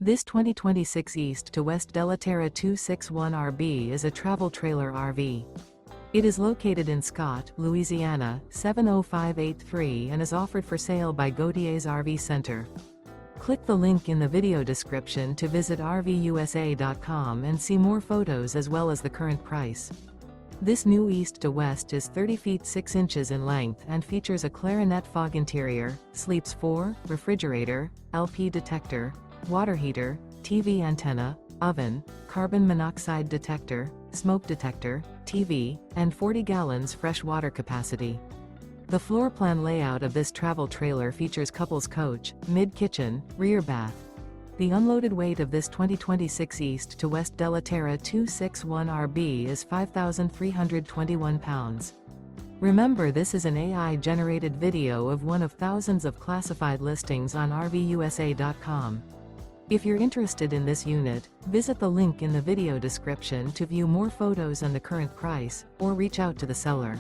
This 2026 East to West Della Terra 261RB is a travel trailer RV. It is located in Scott, Louisiana, 70583 and is offered for sale by Gauthiers RV Center. Click the link in the video description to visit RVUSA.com and see more photos as well as the current price. This new East to West is 30 feet 6 inches in length and features a CLARINET FOG interior, sleeps 4, refrigerator, LP detector, water heater, TV antenna, oven, carbon monoxide detector, smoke detector, TV, and 40 gallons fresh water capacity. The floor plan layout of this travel trailer features couples coach, mid-kitchen, rear bath. The unloaded weight of this 2026 East to West Della Terra 261RB is 5,321 pounds. Remember, this is an AI-generated video of one of thousands of classified listings on RVUSA.com. If you're interested in this unit, visit the link in the video description to view more photos and the current price, or reach out to the seller.